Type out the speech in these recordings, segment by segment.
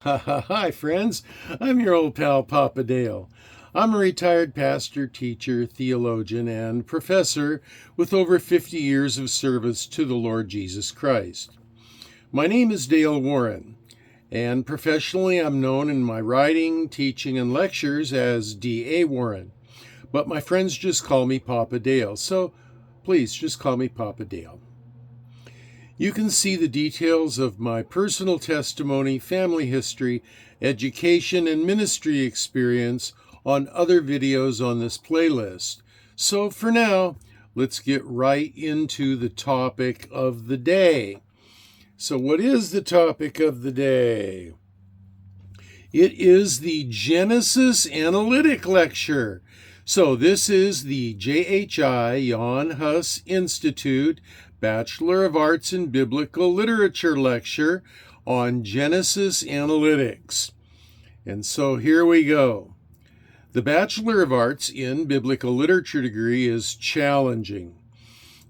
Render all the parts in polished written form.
Hi, friends. I'm your old pal, Papa Dale. I'm a retired pastor, teacher, theologian, and professor with over 50 years of service to the Lord Jesus Christ. My name is Dale Warren, and professionally I'm known in my writing, teaching, and lectures as D.A. Warren. But my friends just call me Papa Dale, so please just call me Papa Dale. You can see the details of my personal testimony, family history, education, and ministry experience on other videos on this playlist. So for now, let's get right into the topic of the day. So what is the topic of the day? It is the Genesis Analytic Lecture. So this is the JHI Jan Hus Institute Bachelor of Arts in Biblical Literature lecture on Genesis Analytics. And so here we go. The Bachelor of Arts in Biblical Literature degree is challenging.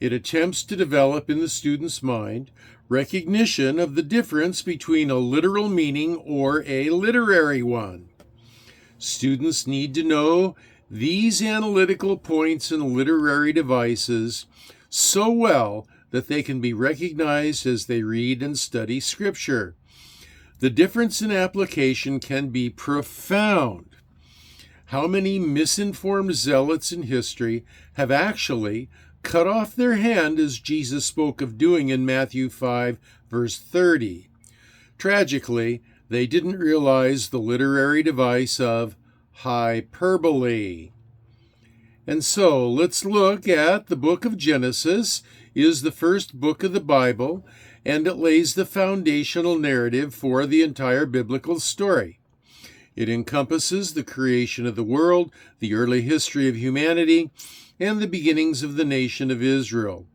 It attempts to develop in the student's mind recognition of the difference between a literal meaning or a literary one. Students need to know these analytical points and literary devices so well that they can be recognized as they read and study Scripture. The difference in application can be profound. How many misinformed zealots in history have actually cut off their hand as Jesus spoke of doing in Matthew 5, verse 30? Tragically, they didn't realize the literary device of hyperbole. And so let's look at the book of Genesis. Is the first book of the Bible, and it lays the foundational narrative for the entire biblical story. It encompasses the creation of the world, the early history of humanity, and the beginnings of the nation of Israel.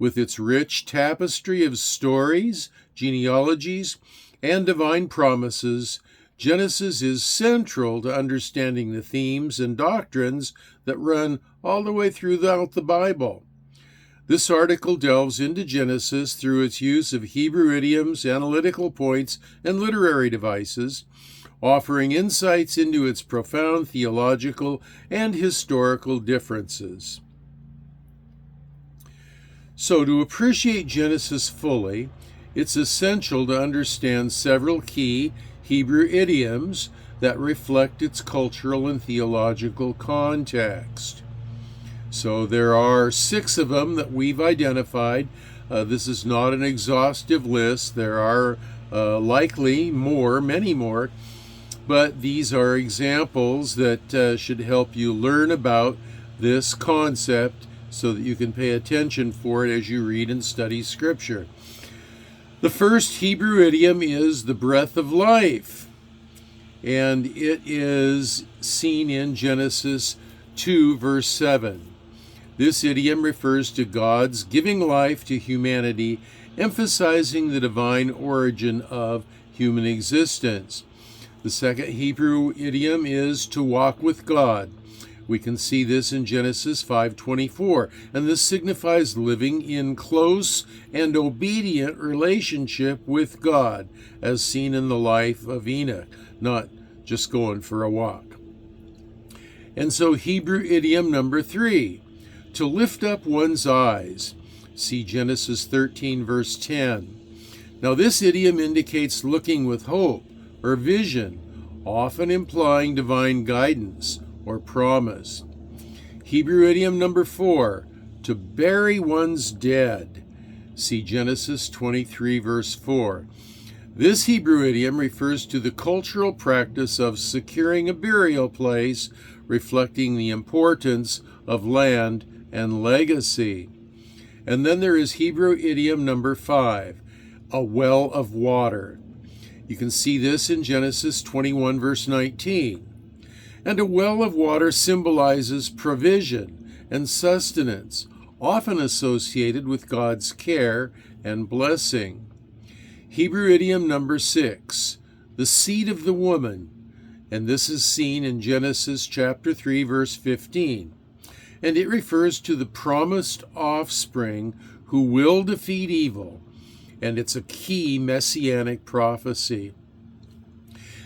With its rich tapestry of stories, genealogies, and divine promises, Genesis is central to understanding the themes and doctrines that run all the way throughout the Bible. This article delves into Genesis through its use of Hebrew idioms, analytical points, and literary devices, offering insights into its profound theological and historical differences. So, to appreciate Genesis fully, it's essential to understand several key Hebrew idioms that reflect its cultural and theological context. So there are 6 of them that we've identified. This is not an exhaustive list. There are likely more, many more, but these are examples that should help you learn about this concept so that you can pay attention for it as you read and study Scripture. The first Hebrew idiom is the breath of life, and it is seen in Genesis 2, verse 7. This idiom refers to God's giving life to humanity, emphasizing the divine origin of human existence. The second Hebrew idiom is to walk with God. We can see this in Genesis 5:24, and this signifies living in close and obedient relationship with God, as seen in the life of Enoch, not just going for a walk. And so Hebrew idiom number 3, to lift up one's eyes. See Genesis 13, verse 10. Now this idiom indicates looking with hope or vision, often implying divine guidance or promise. Hebrew idiom number 4, to bury one's dead. See Genesis 23, verse 4. This Hebrew idiom refers to the cultural practice of securing a burial place, reflecting the importance of land and legacy. And then there is Hebrew idiom number 5, a well of water. You can see this in Genesis 21, verse 19. And a well of water symbolizes provision and sustenance, often associated with God's care and blessing. Hebrew idiom number 6, the seed of the woman, and this is seen in Genesis chapter 3, verse 15. And it refers to the promised offspring who will defeat evil, and it's a key messianic prophecy.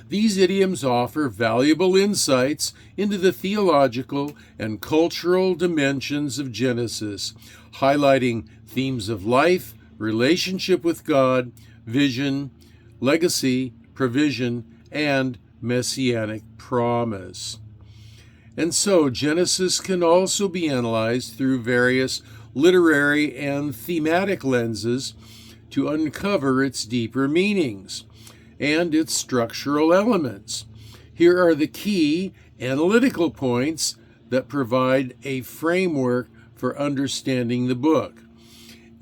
These idioms offer valuable insights into the theological and cultural dimensions of Genesis, highlighting themes of life, relationship with God, vision, legacy, provision, and messianic promise. And so Genesis can also be analyzed through various literary and thematic lenses to uncover its deeper meanings and its structural elements. Here are the key analytical points that provide a framework for understanding the book.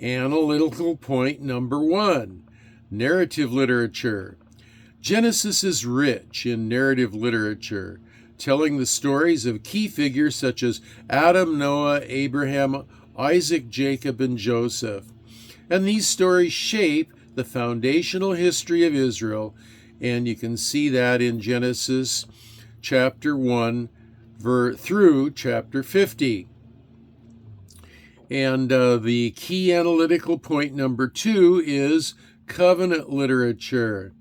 Analytical point number 1, narrative literature. Genesis is rich in narrative literature, telling the stories of key figures such as Adam, Noah, Abraham, Isaac, Jacob, and Joseph. And these stories shape the foundational history of Israel, and you can see that in Genesis chapter 1 through chapter 50. And the key analytical point number 2 is covenant literature.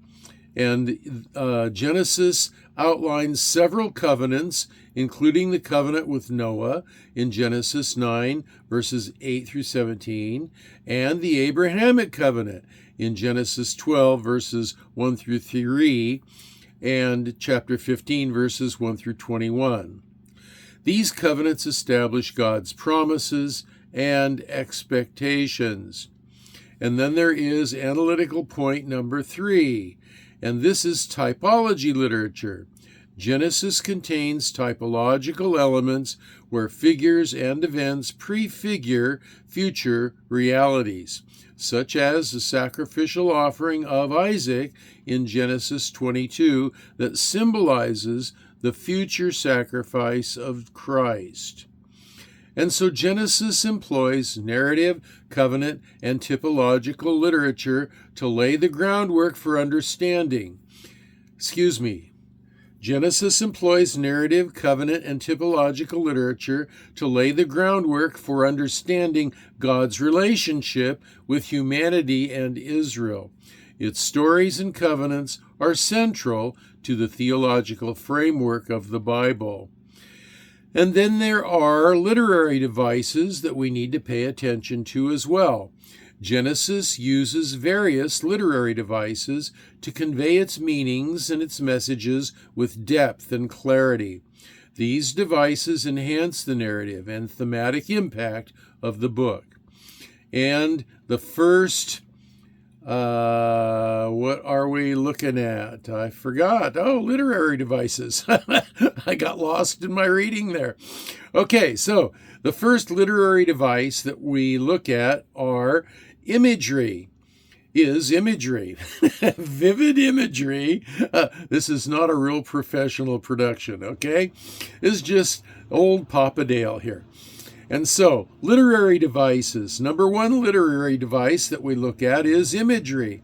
And Genesis outlines several covenants, including the covenant with Noah in Genesis 9, verses 8 through 17, and the Abrahamic covenant in Genesis 12, verses 1 through 3, and chapter 15, verses 1 through 21. These covenants establish God's promises and expectations. And then there is analytical point number 3, and this is typology literature. Genesis contains typological elements where figures and events prefigure future realities, such as the sacrificial offering of Isaac in Genesis 22 that symbolizes the future sacrifice of Christ. And so Genesis employs narrative, covenant, and typological literature to lay the groundwork for understanding. Genesis employs narrative, covenant, and typological literature to lay the groundwork for understanding God's relationship with humanity and Israel. Its stories and covenants are central to the theological framework of the Bible. And then there are literary devices that we need to pay attention to as well. Genesis uses various literary devices to convey its meanings and its messages with depth and clarity. These devices enhance the narrative and thematic impact of the book. And the first, what are we looking at? I forgot. Oh, literary devices. I got lost in my reading there. Okay, so the first literary device that we look at imagery. Vivid imagery. This is not a real professional production, okay? This is just old Papa Dale here. And so, literary devices. Number 1 literary device that we look at is imagery.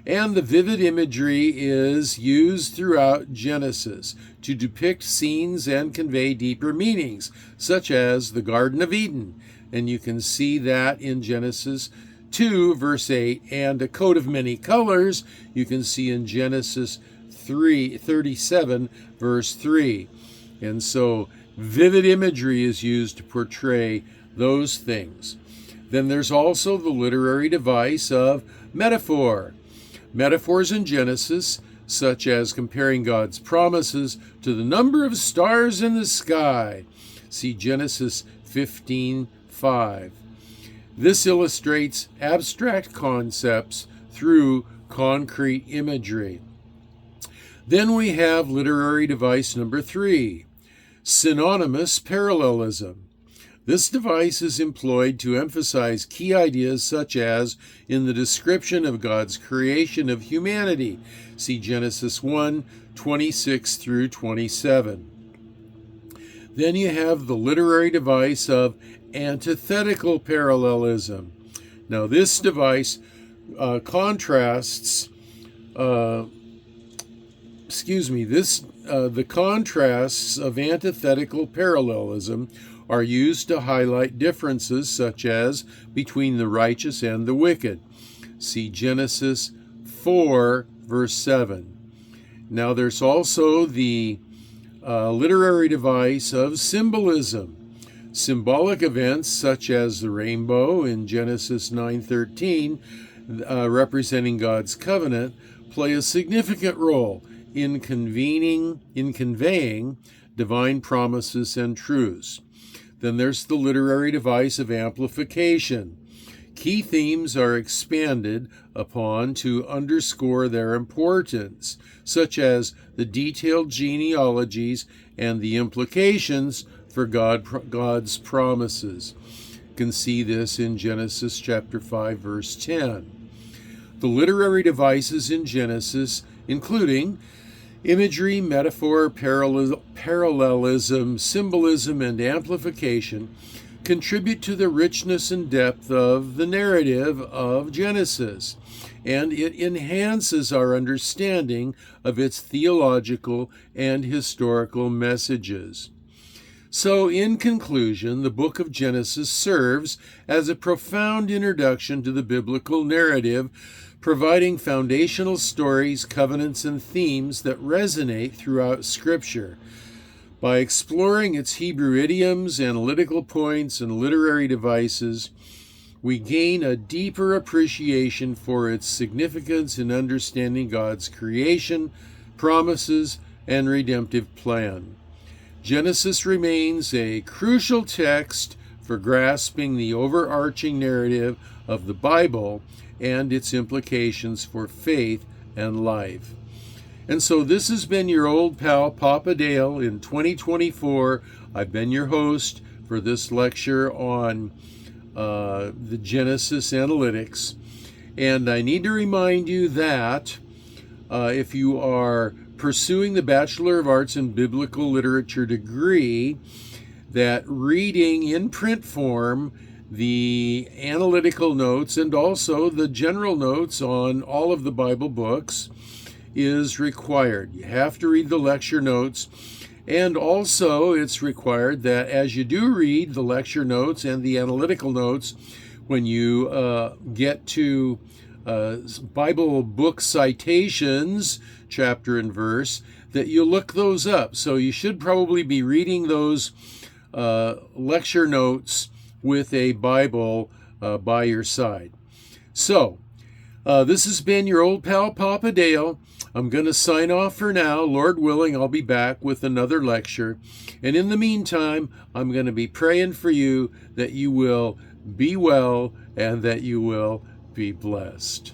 And the vivid imagery is used throughout Genesis to depict scenes and convey deeper meanings, such as the Garden of Eden. And you can see that in Genesis 2, verse 8, and a coat of many colors you can see in Genesis 37, verse 3. And so vivid imagery is used to portray those things. Then there's also the literary device of metaphor. Metaphors in Genesis, such as comparing God's promises to the number of stars in the sky. See Genesis 15:5. This illustrates abstract concepts through concrete imagery. Then we have literary device number 3, synonymous parallelism. This device is employed to emphasize key ideas such as in the description of God's creation of humanity. See Genesis 1:26 through 27. Then you have the literary device of antithetical parallelism. Now this device contrasts the contrasts of antithetical parallelism are used to highlight differences such as between the righteous and the wicked. See Genesis 4, verse 7. Now there's also the literary device of symbolism. Symbolic events such as the rainbow in Genesis 9:13, representing God's covenant, play a significant role in conveying divine promises and truths. Then there's the literary device of amplification. Key themes are expanded upon to underscore their importance, such as the detailed genealogies and the implications for God's promises. You can see this in Genesis chapter 5, verse 10. The literary devices in Genesis, including imagery, metaphor, parallelism, symbolism, and amplification, contribute to the richness and depth of the narrative of Genesis, and it enhances our understanding of its theological and historical messages. So, in conclusion, the book of Genesis serves as a profound introduction to the biblical narrative, providing foundational stories, covenants, and themes that resonate throughout Scripture. By exploring its Hebrew idioms, analytical points, and literary devices, we gain a deeper appreciation for its significance in understanding God's creation, promises, and redemptive plan. Genesis remains a crucial text for grasping the overarching narrative of the Bible and its implications for faith and life. And so this has been your old pal, Papa Dale, in 2024. I've been your host for this lecture on the Genesis analytics. And I need to remind you that if you are pursuing the Bachelor of Arts in Biblical Literature degree, that reading in print form the analytical notes and also the general notes on all of the Bible books is required. You have to read the lecture notes, and also it's required that as you do read the lecture notes and the analytical notes, when you get to Bible book citations, chapter and verse, that you look those up. So you should probably be reading those lecture notes with a Bible by your side. So, this has been your old pal, Papa Dale. I'm going to sign off for now. Lord willing, I'll be back with another lecture. And in the meantime, I'm going to be praying for you that you will be well and that you will be blessed.